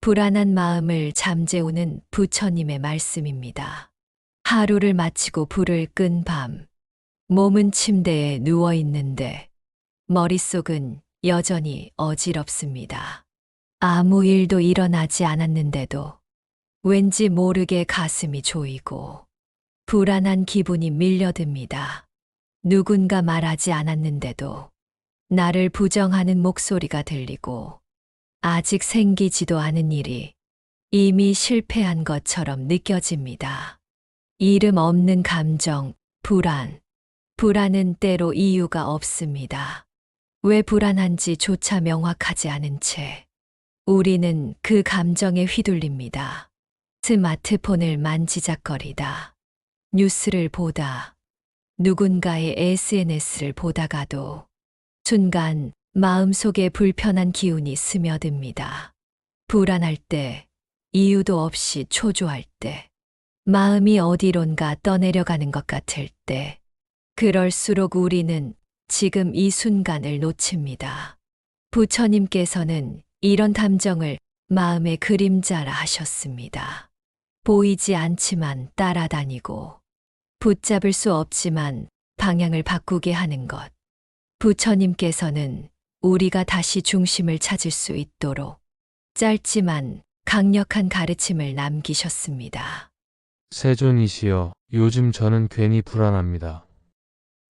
불안한 마음을 잠재우는 부처님의 말씀입니다. 하루를 마치고 불을 끈 밤, 몸은 침대에 누워 있는데 머릿속은 여전히 어지럽습니다. 아무 일도 일어나지 않았는데도 왠지 모르게 가슴이 조이고 불안한 기분이 밀려듭니다. 누군가 말하지 않았는데도 나를 부정하는 목소리가 들리고 아직 생기지도 않은 일이 이미 실패한 것처럼 느껴집니다. 이름 없는 감정, 불안. 불안은 때로 이유가 없습니다. 왜 불안한지조차 명확하지 않은 채 우리는 그 감정에 휘둘립니다. 스마트폰을 만지작거리다, 뉴스를 보다, 누군가의 SNS를 보다가도 순간 마음속에 불편한 기운이 스며듭니다. 불안할 때, 이유도 없이 초조할 때, 마음이 어디론가 떠내려가는 것 같을 때, 그럴수록 우리는 지금 이 순간을 놓칩니다. 부처님께서는 이런 감정을 마음의 그림자라 하셨습니다. 보이지 않지만 따라다니고, 붙잡을 수 없지만 방향을 바꾸게 하는 것. 부처님께서는 우리가 다시 중심을 찾을 수 있도록 짧지만 강력한 가르침을 남기셨습니다. 세존이시여, 요즘 저는 괜히 불안합니다.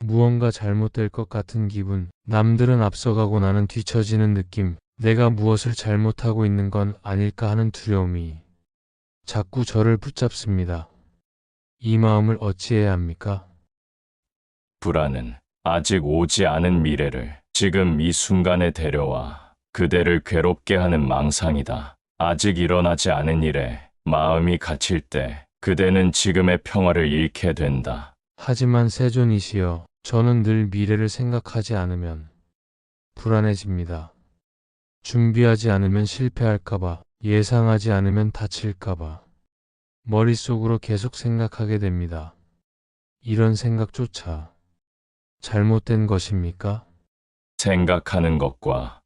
무언가 잘못될 것 같은 기분, 남들은 앞서가고 나는 뒤처지는 느낌, 내가 무엇을 잘못하고 있는 건 아닐까 하는 두려움이 자꾸 저를 붙잡습니다. 이 마음을 어찌해야 합니까? 불안은 아직 오지 않은 미래를 지금 이 순간에 데려와 그대를 괴롭게 하는 망상이다. 아직 일어나지 않은 일에 마음이 갇힐 때 그대는 지금의 평화를 잃게 된다. 하지만 세존이시여, 저는 늘 미래를 생각하지 않으면 불안해집니다. 준비하지 않으면 실패할까봐, 예상하지 않으면 다칠까봐, 머릿속으로 계속 생각하게 됩니다. 이런 생각조차 잘못된 것입니까? 생각하는 것과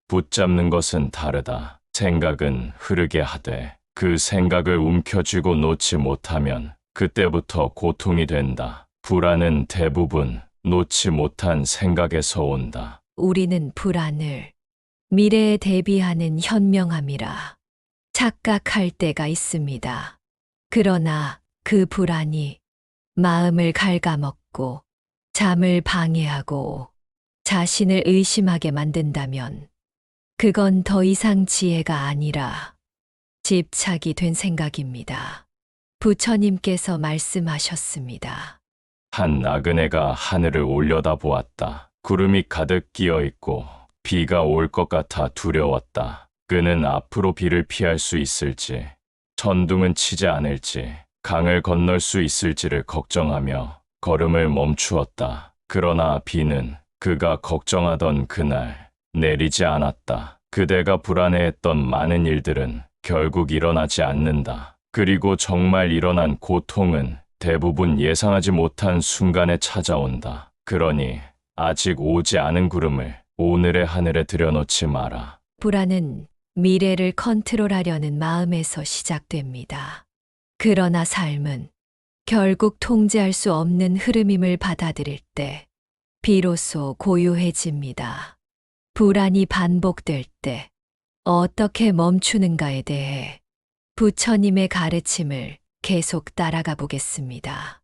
붙잡는 것은 다르다. 생각은 흐르게 하되 그 생각을 움켜쥐고 놓지 못하면 그때부터 고통이 된다. 불안은 대부분 놓지 못한 생각에서 온다. 우리는 불안을 미래에 대비하는 현명함이라 착각할 때가 있습니다. 그러나 그 불안이 마음을 갉아먹고 잠을 방해하고 자신을 의심하게 만든다면 그건 더 이상 지혜가 아니라 집착이 된 생각입니다. 부처님께서 말씀하셨습니다. 한 나그네가 하늘을 올려다보았다. 구름이 가득 끼어 있고 비가 올 것 같아 두려웠다. 그는 앞으로 비를 피할 수 있을지, 천둥은 치지 않을지, 강을 건널 수 있을지를 걱정하며 걸음을 멈추었다. 그러나 비는 그가 걱정하던 그날 내리지 않았다. 그대가 불안해했던 많은 일들은 결국 일어나지 않는다. 그리고 정말 일어난 고통은 대부분 예상하지 못한 순간에 찾아온다. 그러니 아직 오지 않은 구름을 오늘의 하늘에 들여놓지 마라. 불안은 미래를 컨트롤하려는 마음에서 시작됩니다. 그러나 삶은 결국 통제할 수 없는 흐름임을 받아들일 때 비로소 고요해집니다. 불안이 반복될 때 어떻게 멈추는가에 대해 부처님의 가르침을 계속 따라가 보겠습니다.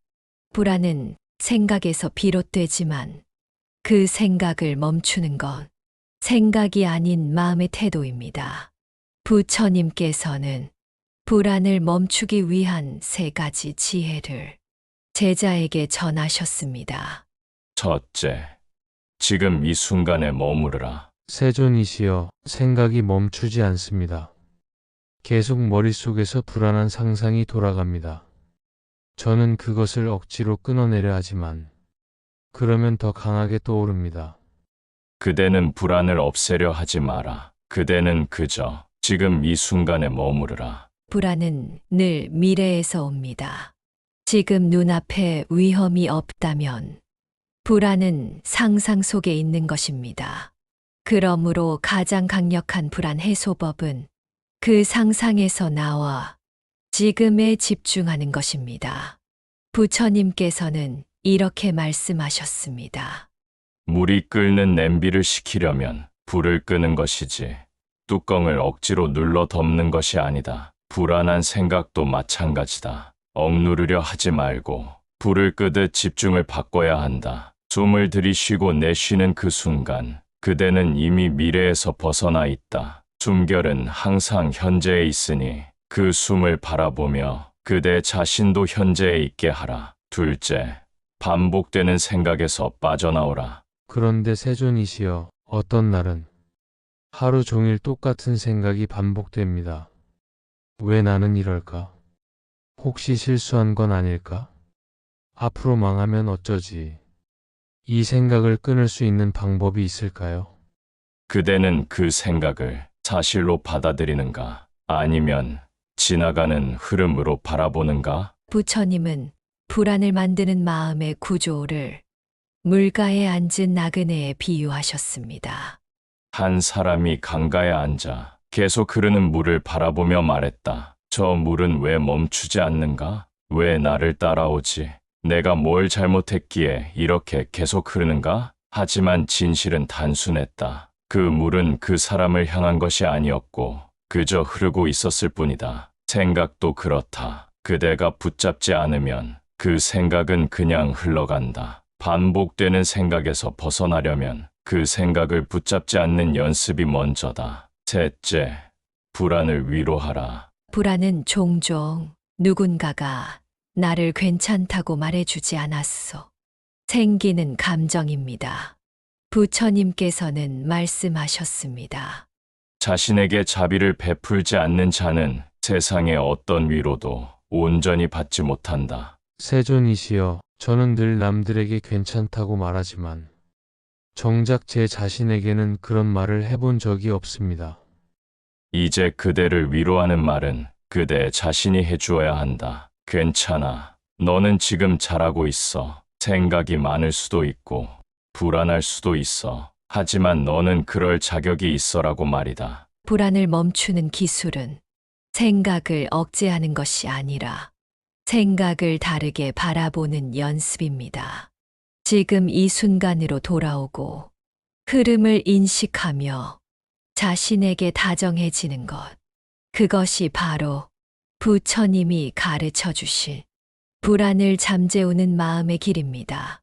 불안은 생각에서 비롯되지만 그 생각을 멈추는 건 생각이 아닌 마음의 태도입니다. 부처님께서는 불안을 멈추기 위한 3가지 지혜를 제자에게 전하셨습니다. 첫째, 지금 이 순간에 머무르라. 세존이시여, 생각이 멈추지 않습니다. 계속 머릿속에서 불안한 상상이 돌아갑니다. 저는 그것을 억지로 끊어내려 하지만 그러면 더 강하게 떠오릅니다. 그대는 불안을 없애려 하지 마라. 그대는 그저 지금 이 순간에 머무르라. 불안은 늘 미래에서 옵니다. 지금 눈앞에 위험이 없다면 불안은 상상 속에 있는 것입니다. 그러므로 가장 강력한 불안 해소법은 그 상상에서 나와 지금에 집중하는 것입니다. 부처님께서는 이렇게 말씀하셨습니다. 물이 끓는 냄비를 식히려면 불을 끄는 것이지 뚜껑을 억지로 눌러 덮는 것이 아니다. 불안한 생각도 마찬가지다. 억누르려 하지 말고 불을 끄듯 집중을 바꿔야 한다. 숨을 들이쉬고 내쉬는 그 순간 그대는 이미 미래에서 벗어나 있다. 숨결은 항상 현재에 있으니 그 숨을 바라보며 그대 자신도 현재에 있게 하라. 둘째, 반복되는 생각에서 빠져나오라. 그런데 세존이시여, 어떤 날은 하루 종일 똑같은 생각이 반복됩니다. 왜 나는 이럴까? 혹시 실수한 건 아닐까? 앞으로 망하면 어쩌지? 이 생각을 끊을 수 있는 방법이 있을까요? 그대는 그 생각을 사실로 받아들이는가? 아니면 지나가는 흐름으로 바라보는가? 부처님은 불안을 만드는 마음의 구조를 물가에 앉은 나그네에 비유하셨습니다. 한 사람이 강가에 앉아 계속 흐르는 물을 바라보며 말했다. 저 물은 왜 멈추지 않는가? 왜 나를 따라오지? 내가 뭘 잘못했기에 이렇게 계속 흐르는가? 하지만 진실은 단순했다. 그 물은 그 사람을 향한 것이 아니었고 그저 흐르고 있었을 뿐이다. 생각도 그렇다. 그대가 붙잡지 않으면 그 생각은 그냥 흘러간다. 반복되는 생각에서 벗어나려면 그 생각을 붙잡지 않는 연습이 먼저다. 셋째, 불안을 위로하라. 불안은 종종 누군가가 나를 괜찮다고 말해주지 않았어. 생기는 감정입니다. 부처님께서는 말씀하셨습니다. 자신에게 자비를 베풀지 않는 자는 세상의 어떤 위로도 온전히 받지 못한다. 세존이시여, 저는 늘 남들에게 괜찮다고 말하지만 정작 제 자신에게는 그런 말을 해본 적이 없습니다. 이제 그대를 위로하는 말은 그대 자신이 해주어야 한다. 괜찮아. 너는 지금 잘하고 있어. 생각이 많을 수도 있고 불안할 수도 있어. 하지만 너는 그럴 자격이 있어라고 말이다. 불안을 멈추는 기술은 생각을 억제하는 것이 아니라 생각을 다르게 바라보는 연습입니다. 지금 이 순간으로 돌아오고 흐름을 인식하며 자신에게 다정해지는 것. 그것이 바로 부처님이 가르쳐 주실 불안을 잠재우는 마음의 길입니다.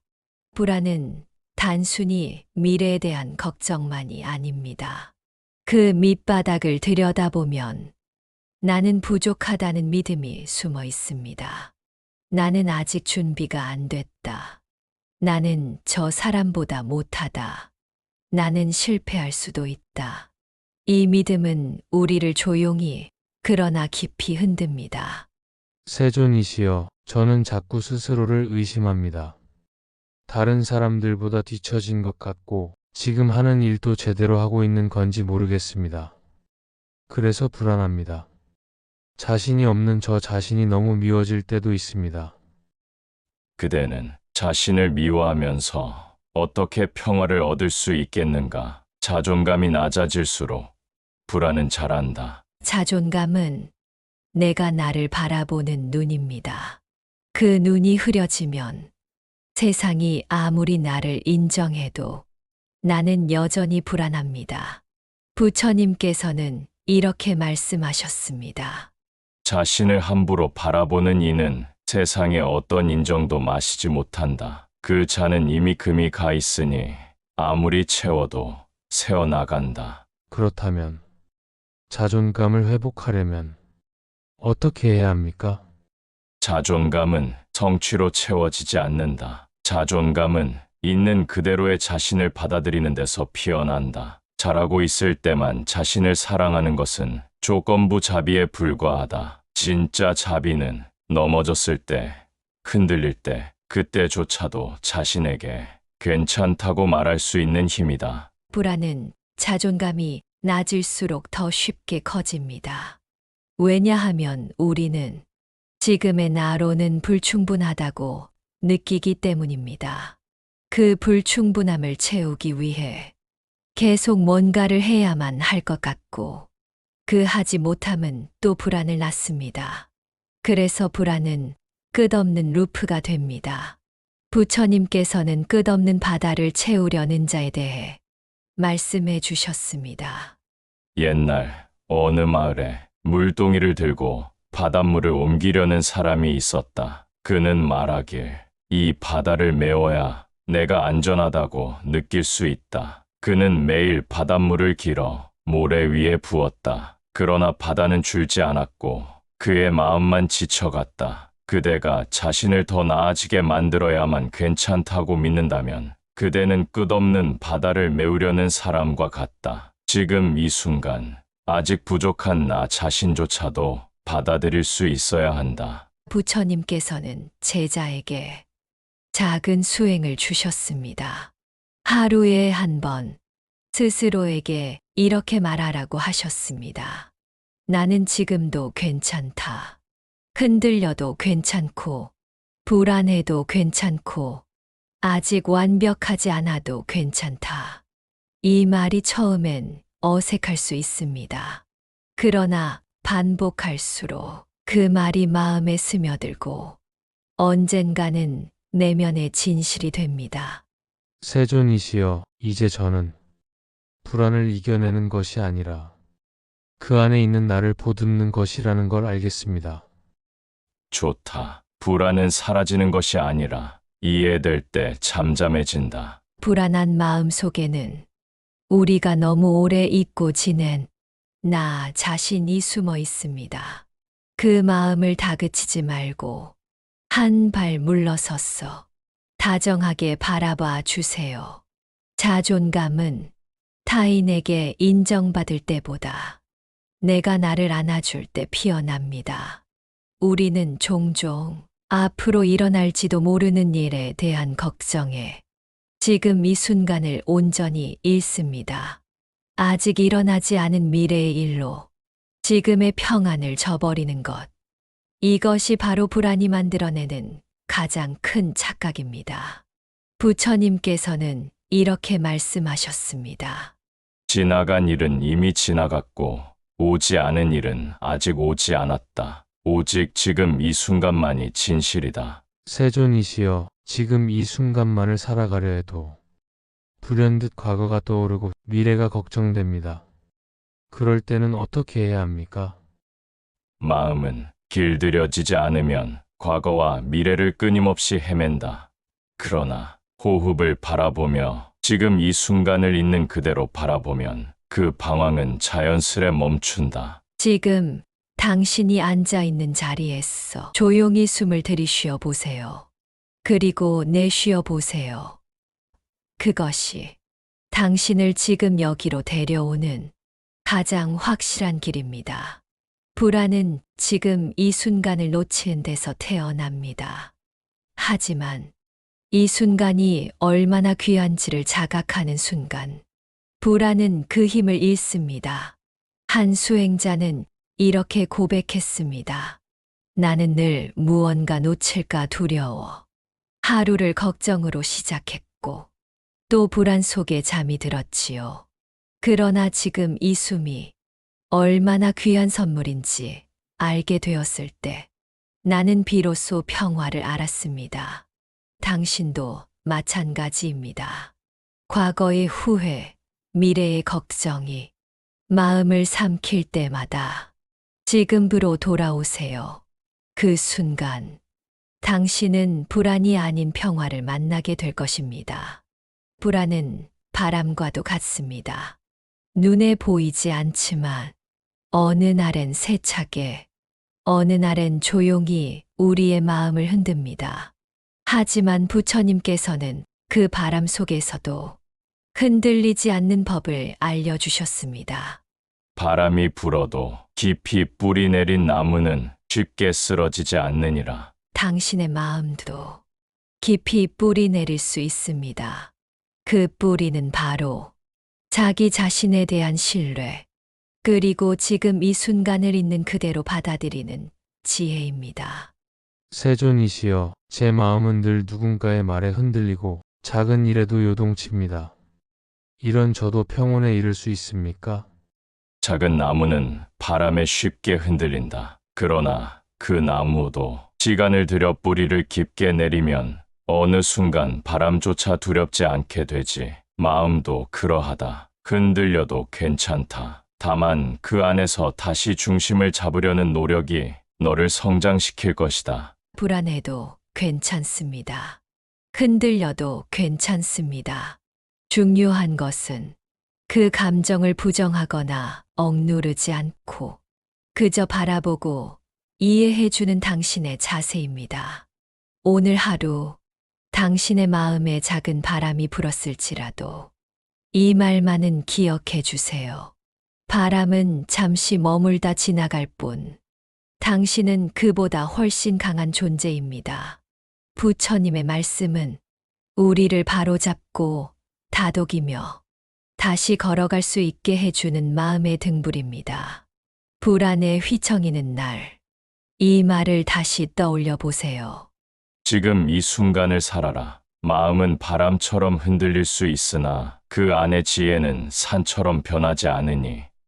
불안은 단순히 미래에 대한 걱정만이 아닙니다. 그 밑바닥을 들여다보면 나는 부족하다는 믿음이 숨어 있습니다. 나는 아직 준비가 안 됐다. 나는 저 사람보다 못하다. 나는 실패할 수도 있다. 이 믿음은 우리를 조용히 그러나 깊이 흔듭니다. 세존이시여, 저는 자꾸 스스로를 의심합니다. 다른 사람들보다 뒤처진 것 같고 지금 하는 일도 제대로 하고 있는 건지 모르겠습니다. 그래서 불안합니다. 자신이 없는 저 자신이 너무 미워질 때도 있습니다. 그대는 자신을 미워하면서 어떻게 평화를 얻을 수 있겠는가? 자존감이 낮아질수록 불안은 자란다. 자존감은 내가 나를 바라보는 눈입니다. 그 눈이 흐려지면 세상이 아무리 나를 인정해도 나는 여전히 불안합니다. 부처님께서는 이렇게 말씀하셨습니다. 자신을 함부로 바라보는 이는 세상의 어떤 인정도 마시지 못한다. 그 잔은 이미 금이 가 있으니 아무리 채워도 새어나간다. 그렇다면 자존감을 회복하려면 어떻게 해야 합니까? 자존감은 성취로 채워지지 않는다. 자존감은 있는 그대로의 자신을 받아들이는 데서 피어난다. 잘하고 있을 때만 자신을 사랑하는 것은 조건부 자비에 불과하다. 진짜 자비는 넘어졌을 때, 흔들릴 때, 그때조차도 자신에게 괜찮다고 말할 수 있는 힘이다. 불안은 자존감이 낮을수록 더 쉽게 커집니다. 왜냐하면 우리는 지금의 나로는 불충분하다고 느끼기 때문입니다. 그 불충분함을 채우기 위해 계속 뭔가를 해야만 할 것 같고 그 하지 못함은 또 불안을 낳습니다. 그래서 불안은 끝없는 루프가 됩니다. 부처님께서는 끝없는 바다를 채우려는 자에 대해 말씀해 주셨습니다. 옛날 어느 마을에 물동이를 들고 바닷물을 옮기려는 사람이 있었다. 그는 말하길 이 바다를 메워야 내가 안전하다고 느낄 수 있다. 그는 매일 바닷물을 길어 모래 위에 부었다. 그러나 바다는 줄지 않았고 그의 마음만 지쳐갔다. 그대가 자신을 더 나아지게 만들어야만 괜찮다고 믿는다면 그대는 끝없는 바다를 메우려는 사람과 같다. 지금 이 순간 아직 부족한 나 자신조차도 받아들일 수 있어야 한다. 부처님께서는 제자에게 작은 수행을 주셨습니다. 하루에 한 번 스스로에게 이렇게 말하라고 하셨습니다. 나는 지금도 괜찮다. 흔들려도 괜찮고, 불안해도 괜찮고, 아직 완벽하지 않아도 괜찮다. 이 말이 처음엔 어색할 수 있습니다. 그러나 반복할수록 그 말이 마음에 스며들고 언젠가는 내면의 진실이 됩니다. 세존이시여, 이제 저는 불안을 이겨내는 것이 아니라 그 안에 있는 나를 보듬는 것이라는 걸 알겠습니다. 좋다. 불안은 사라지는 것이 아니라 이해될 때 잠잠해진다. 불안한 마음 속에는 우리가 너무 오래 잊고 지낸 나 자신이 숨어 있습니다. 그 마음을 다그치지 말고 한 발 물러섰어 다정하게 바라봐 주세요. 자존감은 타인에게 인정받을 때보다 내가 나를 안아줄 때 피어납니다. 우리는 종종 앞으로 일어날지도 모르는 일에 대한 걱정에 지금 이 순간을 온전히 잃습니다. 아직 일어나지 않은 미래의 일로 지금의 평안을 저버리는 것. 이것이 바로 불안이 만들어내는 가장 큰 착각입니다. 부처님께서는 이렇게 말씀하셨습니다. 지나간 일은 이미 지나갔고 오지 않은 일은 아직 오지 않았다. 오직 지금 이 순간만이 진실이다. 세존이시여, 지금 이 순간만을 살아가려 해도 불현듯 과거가 떠오르고 미래가 걱정됩니다. 그럴 때는 어떻게 해야 합니까? 마음은 길들여지지 않으면 과거와 미래를 끊임없이 헤맨다. 그러나 호흡을 바라보며 지금 이 순간을 있는 그대로 바라보면 그 방황은 자연스레 멈춘다. 지금 당신이 앉아 있는 자리에서 조용히 숨을 들이쉬어 보세요. 그리고 내쉬어 보세요. 그것이 당신을 지금 여기로 데려오는 가장 확실한 길입니다. 불안은 지금 이 순간을 놓치는 데서 태어납니다. 하지만 이 순간이 얼마나 귀한지를 자각하는 순간, 불안은 그 힘을 잃습니다. 한 수행자는 이렇게 고백했습니다. 나는 늘 무언가 놓칠까 두려워. 하루를 걱정으로 시작했고, 또 불안 속에 잠이 들었지요. 그러나 지금 이 숨이 얼마나 귀한 선물인지 알게 되었을 때 나는 비로소 평화를 알았습니다. 당신도 마찬가지입니다. 과거의 후회, 미래의 걱정이 마음을 삼킬 때마다 지금으로 돌아오세요. 그 순간 당신은 불안이 아닌 평화를 만나게 될 것입니다. 불안은 바람과도 같습니다. 눈에 보이지 않지만 어느 날엔 세차게, 어느 날엔 조용히 우리의 마음을 흔듭니다. 하지만 부처님께서는 그 바람 속에서도 흔들리지 않는 법을 알려주셨습니다. 바람이 불어도 깊이 뿌리 내린 나무는 쉽게 쓰러지지 않느니라. 당신의 마음도 깊이 뿌리 내릴 수 있습니다. 그 뿌리는 바로 자기 자신에 대한 신뢰, 그리고 지금 이 순간을 있는 그대로 받아들이는 지혜입니다. 세존이시여, 제 마음은 늘 누군가의 말에 흔들리고 작은 일에도 요동칩니다. 이런 저도 평온에 이를 수 있습니까? 작은 나무는 바람에 쉽게 흔들린다. 그러나 그 나무도 시간을 들여 뿌리를 깊게 내리면 어느 순간 바람조차 두렵지 않게 되지. 마음도 그러하다. 흔들려도 괜찮다. 다만 그 안에서 다시 중심을 잡으려는 노력이 너를 성장시킬 것이다. 불안해도 괜찮습니다. 흔들려도 괜찮습니다. 중요한 것은 그 감정을 부정하거나 억누르지 않고 그저 바라보고 이해해주는 당신의 자세입니다. 오늘 하루 당신의 마음에 작은 바람이 불었을지라도 이 말만은 기억해 주세요. 바람은 잠시 머물다 지나갈 뿐 당신은 그보다 훨씬 강한 존재입니다. 부처님의 말씀은 우리를 바로잡고 다독이며 다시 걸어갈 수 있게 해주는 마음의 등불입니다. 불안에 휘청이는 날, 이 말을 다시 떠올려 보세요. 지금 이 순간을 살아라. 마음은 바람처럼 흔들릴 수 있으나 그 안의 지혜는 산처럼 변하지 않으니